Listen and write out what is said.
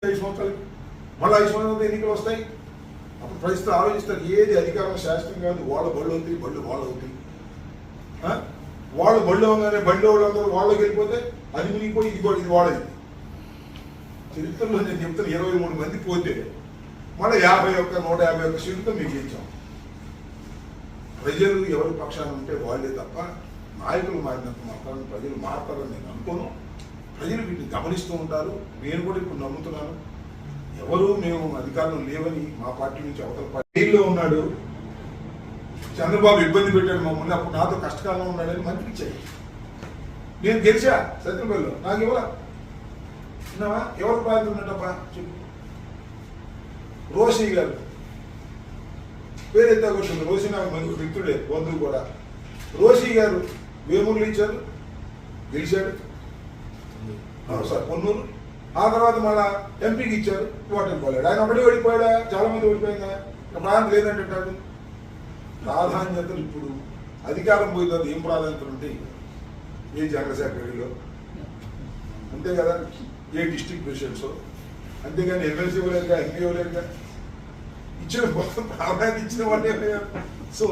5 సంవత్సరాలకి మళ్ళీ 5 సంవత్సరాలు ఎన్నికలు వస్తాయి. అప్పుడు ప్రజలు ఆలోచిస్తారు ఏది అధికారం శాస్త్రం కాదు, వాళ్ళ బళ్ళు అవుతాయి, బళ్ళు వాళ్ళు అవుతాయి. వాళ్ళు బళ్ళు అవగానే బండి వాళ్ళందరూ వాళ్ళకి వెళ్ళిపోతే అది మునిగిపోయి ఇది వాళ్ళది. చరిత్రలో నేను చెప్తాను 23 మంది పోతే మళ్ళీ 151 సీట్లతో మీకు ఇచ్చాం. ప్రజలు ఎవరి పక్షాన ఉంటే వాళ్ళే తప్ప నాయకులు మారినంత మాత్రం ప్రజలు మారుతారని నేను అనుకోను. ప్రజలు వీటిని గమనిస్తూ ఉంటారు. నేను కూడా ఇప్పుడు నమ్ముతున్నాను. ఎవరు మేము అధికారులు లేవని మా పార్టీ నుంచి అవతల పార్టీలో ఉన్నాడు. చంద్రబాబు ఇబ్బంది పెట్టాడు మమ్మల్ని, అప్పుడు నాతో కష్టకాలంలో ఉన్నాడని మంత్రి ఇచ్చాయి. నేను గెలిచా సత్యనపల్లిలో, నాకు ఇవ్వరా విన్నావా? ఎవరు బాధ్యత ఉన్నట్టబ్బా చెప్పు. రోషి గారు పేరెత్తా కొట్టింది. రోషి నాకు మంచి మిత్రుడే, బంధువు కూడా. రోషి గారు వేమూరులు ఇచ్చారు, గెలిచాడు సార్ పొన్నూరు. ఆ తర్వాత మళ్ళా ఎంపీకి ఇచ్చారు, ఓటమి పోలేడు. ఆయన ఒకటే ఓడిపోయాడా? చాలా మంది ఓడిపోయిందా? ప్రాంతం లేదంటాడు. ప్రాధాన్యతలు ఇప్పుడు అధికారం పోయిన తర్వాత ఏం ప్రాధాన్యతలు ఉంటాయి? ఏ జనరల్ అంతే కదా, ఏ డిస్ట్రిక్ట్ ప్రెసిడెంట్స్, అంతేగాని ఎమ్మెల్సీ ఇవ్వలేరుగా, ఎంపీ ఇవ్వలేరుగా. ఇచ్చిన మొత్తం ప్రాధాన్యత ఇచ్చిన వాళ్ళే. సో